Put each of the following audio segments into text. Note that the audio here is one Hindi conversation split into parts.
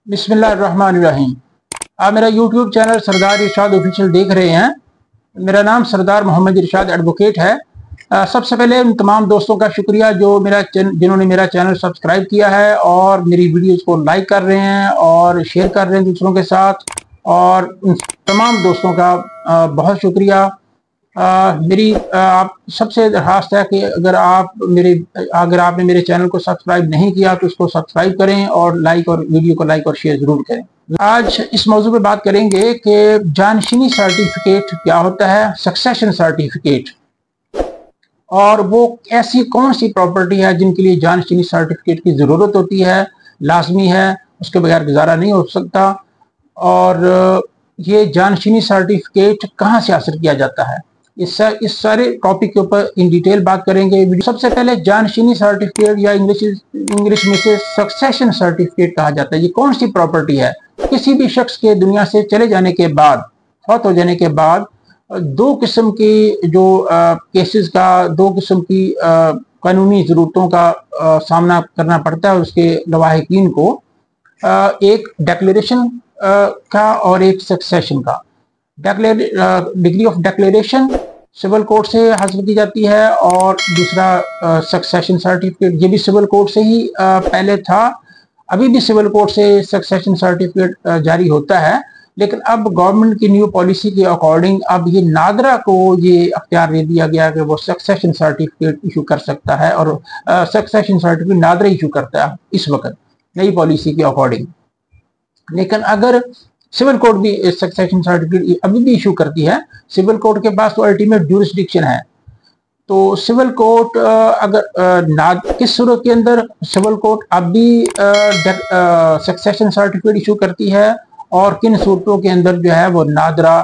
बिस्मिल्लाहिर्रहमानिर्रहीम। आप मेरा यूट्यूब चैनल सरदार इरशाद ऑफिशियल देख रहे हैं। मेरा नाम सरदार मोहम्मद इरशाद एडवोकेट है। सबसे पहले उन तमाम दोस्तों का शुक्रिया जो जिन्होंने मेरा चैनल सब्सक्राइब किया है और मेरी वीडियोस को लाइक कर रहे हैं और शेयर कर रहे हैं दूसरों के साथ। और उन तमाम दोस्तों का बहुत शुक्रिया। मेरी आप सबसे दरख्वास्त है कि अगर आपने मेरे चैनल को सब्सक्राइब नहीं किया तो उसको सब्सक्राइब करें और वीडियो को लाइक और शेयर जरूर करें। आज इस मौजू पे बात करेंगे कि जानशीनी सर्टिफिकेट क्या होता है, सक्सेशन सर्टिफिकेट, और वो ऐसी कौन सी प्रॉपर्टी है जिनके लिए जानशीनी सर्टिफिकेट की जरूरत होती है, लाजमी है, उसके बगैर गुजारा नहीं हो सकता। और ये जानशीनी सर्टिफिकेट कहाँ से हासिल किया जाता है, इस सारे टॉपिक के ऊपर इन डिटेल बात करेंगे। सबसे पहले जानशीनी सर्टिफिकेट या इंग्लिश में से सक्सेशन सर्टिफिकेट कहा जाता है। ये कौन सी प्रॉपर्टी है? किसी भी शख्स के दुनिया से चले जाने के बाद, फौत हो जाने के बाद, दो किस्म की जो केसेस का, दो किस्म की कानूनी ज़रूरतों का सामना करना पड़ता है उसके लवाहिकीन को। एक डिक्लेरेशन का और एक सक्सेशन का। Degree of declaration civil court से हासिल की जाती है और दूसरा सक्सेशन सर्टिफिकेट, ये भी सिविल कोर्ट से ही पहले था। अभी भी सिविल कोर्ट से सक्सेशन सर्टिफिकेट जारी होता है, लेकिन अब गवर्नमेंट की न्यू पॉलिसी के अकॉर्डिंग अब ये नादरा को ये अख्तियार दे दिया गया कि वो सक्सेशन सर्टिफिकेट इशू कर सकता है, और सक्सेशन सर्टिफिकेट नादरा इशू करता है इस वक्त नई पॉलिसी के अकॉर्डिंग। लेकिन अगर सिविल कोर्ट भी सक्सेशन सर्टिफिकेट अभी भी इशू करती है, सिविल कोर्ट के पास तो अल्टीमेट ज्यूरिसडिक्शन है। तो सिविल कोर्ट किस सूरत के अंदर सिविल कोर्ट अब भी सक्सेशन सर्टिफिकेट इशू करती है और किन सूरतों के अंदर जो है वो नादरा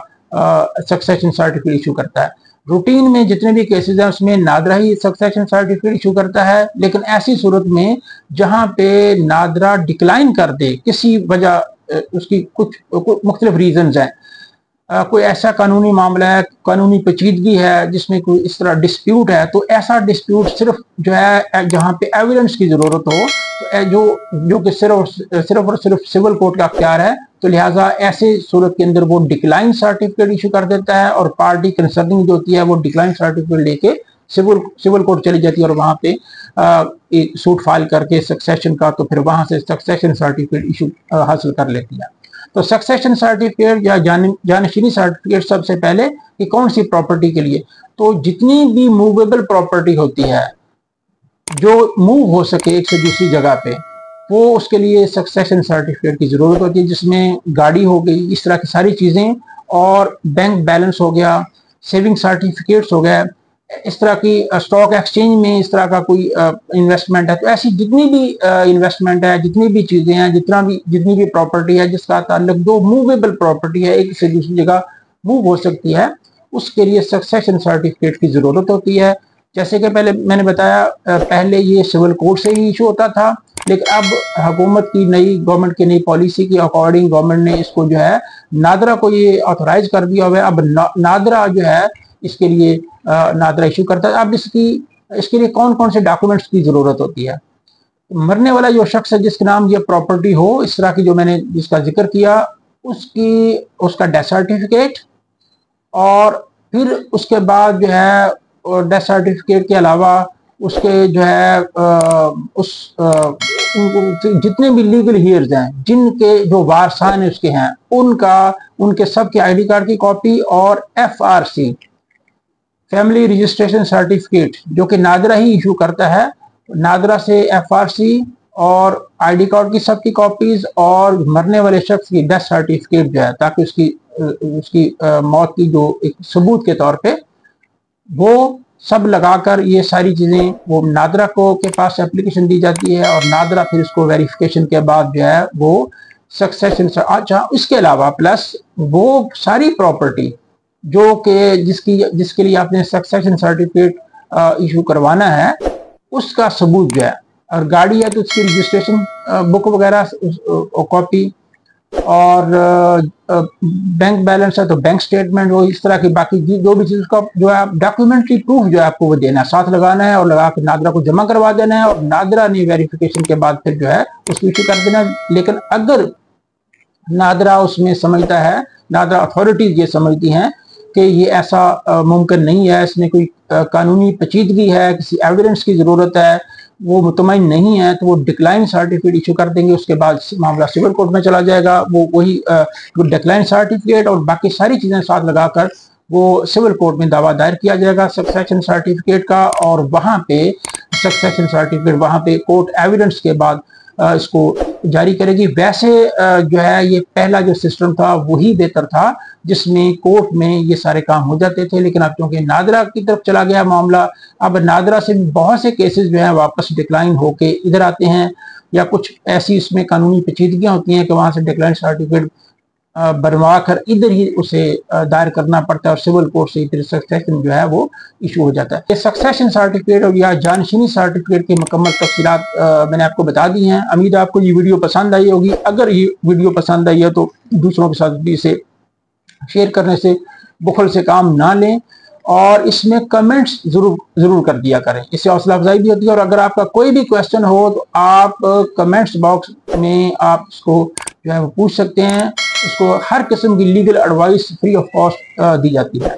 सक्सेशन सर्टिफिकेट इशू करता है। रूटीन में जितने भी केसेस हैं उसमें नादरा ही सक्सेशन सर्टिफिकेट इशू करता है, लेकिन ऐसी सूरत में जहां पे नादरा डिक्लाइन कर दे किसी वजह, उसकी कुछ मुख्तलिफ रीजंस हैं, कोई ऐसा कानूनी मामला है, कानूनी पेचीदगी है जिसमें कोई इस तरह डिस्प्यूट है, तो ऐसा डिस्प्यूट सिर्फ जो है जहां पे एविडेंस की जरूरत हो, तो जो कि सिर्फ और सिर्फ सिविल कोर्ट का अख्तियार है, तो लिहाजा ऐसे सूरत के अंदर वो डिक्लाइन सर्टिफिकेट इशू कर देता है और पार्टी कंसर्निंग जो होती है वो डिक्लाइन सर्टिफिकेट लेके सिविल कोर्ट चली जाती है और वहां पे एक सूट फाइल करके सक्सेशन का, तो फिर वहां से सक्सेशन सर्टिफिकेट इशू हासिल कर लेती है। तो सक्सेशन सर्टिफिकेट या जानशीनी सर्टिफिकेट सबसे पहले कि कौन सी प्रॉपर्टी के लिए, तो जितनी भी मूवेबल प्रॉपर्टी होती है जो मूव हो सके एक से दूसरी जगह पे, वो उसके लिए सक्सेशन सर्टिफिकेट की जरूरत होती है, जिसमें गाड़ी हो गई, इस तरह की सारी चीजें, और बैंक बैलेंस हो गया, सेविंग सर्टिफिकेट्स हो गए, इस तरह की स्टॉक एक्सचेंज में इस तरह का कोई इन्वेस्टमेंट है। तो ऐसी जितनी भी इन्वेस्टमेंट है, जितनी भी चीजें हैं, जितनी भी प्रॉपर्टी है जिसका ताल्लुक दो मूवेबल प्रॉपर्टी है, एक से दूसरी जगह मूव हो सकती है, उसके लिए सक्सेशन सर्टिफिकेट की जरूरत होती है। जैसे कि पहले मैंने बताया, पहले ये सिविल कोर्ट से ही इशू होता था, लेकिन अब गवर्नमेंट की नई पॉलिसी के अकॉर्डिंग गवर्नमेंट ने इसको जो है नादरा को ये ऑथोराइज कर दिया हुआ है। अब नादरा जो है इसके लिए नादरा इशू करता है। अब इसके लिए कौन कौन से डॉक्यूमेंट्स की जरूरत होती है? मरने वाला जो शख्स है जिसके नाम ये प्रॉपर्टी हो, इस तरह की जो मैंने जिसका जिक्र किया, उसका डेथ सर्टिफिकेट, और फिर उसके बाद जो है डेथ सर्टिफिकेट के अलावा उसके जो है जितने भी लीगल हियर्स हैं, जिनके जो वारसान उसके हैं, उनके सबके आईडी कार्ड की कॉपी, और FRC फैमिली रजिस्ट्रेशन सर्टिफिकेट जो कि नादरा ही इशू करता है, नादरा से FRC और आईडी कार्ड की सबकी कॉपीज, और मरने वाले शख्स की डेथ सर्टिफिकेट जो है, ताकि उसकी मौत की जो एक सबूत के तौर पे वो सब लगाकर ये सारी चीजें वो नादरा को के पास एप्लीकेशन दी जाती है, और नादरा फिर इसको वेरिफिकेशन के बाद जो है वो सक्सेशन। अच्छा, इसके अलावा प्लस वो सारी प्रॉपर्टी जो कि जिसके लिए आपने सक्सेशन सर्टिफिकेट इशू करवाना है, उसका सबूत जो है, और गाड़ी है तो उसकी रजिस्ट्रेशन बुक वगैरह कॉपी, और बैंक बैलेंस है तो बैंक स्टेटमेंट, वो इस तरह की बाकी जो भी चीज का जो है डॉक्यूमेंट्री प्रूफ जो है आपको वो देना है, साथ लगाना है, और लगा के नादरा को जमा करवा देना है, और नादरा ने वेरिफिकेशन के बाद फिर जो है उसको इशू कर देना। लेकिन अगर नादरा उसमें समझता है, नादरा अथॉरिटीज ये समझती हैं कि ये ऐसा मुमकिन नहीं है, इसमें कोई कानूनी पेचीदगी है, किसी एविडेंस की जरूरत है, वो मुतमईन नहीं है, तो वो डिक्लाइन सर्टिफिकेट इशू कर देंगे। उसके बाद मामला सिविल कोर्ट में चला जाएगा। वो वही डिक्लाइन सर्टिफिकेट और बाकी सारी चीजें साथ लगाकर वो सिविल कोर्ट में दावा दायर किया जाएगा सक्सेशन सर्टिफिकेट का, और वहां पे सक्सेशन सर्टिफिकेट वहां पे कोर्ट एविडेंस के बाद इसको जारी करेगी। वैसे जो है ये पहला जो सिस्टम था वही बेहतर था, जिसमें कोर्ट में ये सारे काम हो जाते थे। लेकिन अब क्योंकि नादरा की तरफ चला गया मामला, अब नादरा से बहुत से केसेस जो है वापस डिक्लाइन होके इधर आते हैं, या कुछ ऐसी इसमें कानूनी पेचीदगियां होती हैं कि वहां से डिक्लाइन सर्टिफिकेट बनवा कर इधर ही उसे दायर करना पड़ता है, और सिविल कोर्ट से इधर सक्सेशन जो है वो इशू हो जाता है। ये सक्सेशन सर्टिफिकेट और या जानशीनी सर्टिफिकेट की मुकम्मल तफसीलात मैंने आपको बता दी हैं। उम्मीद है आपको ये वीडियो पसंद आई होगी। अगर ये वीडियो पसंद आई है तो दूसरों के साथ भी इसे शेयर करने से बुखल से काम ना लें, और इसमें कमेंट्स जरूर कर दिया करें, इससे हौसला अफजाई भी होती है। और अगर आपका कोई भी क्वेश्चन हो तो आप कमेंट्स बॉक्स में आप उसको जो है वो पूछ सकते हैं। उसको हर किस्म की legal advice free of cost दी जाती है।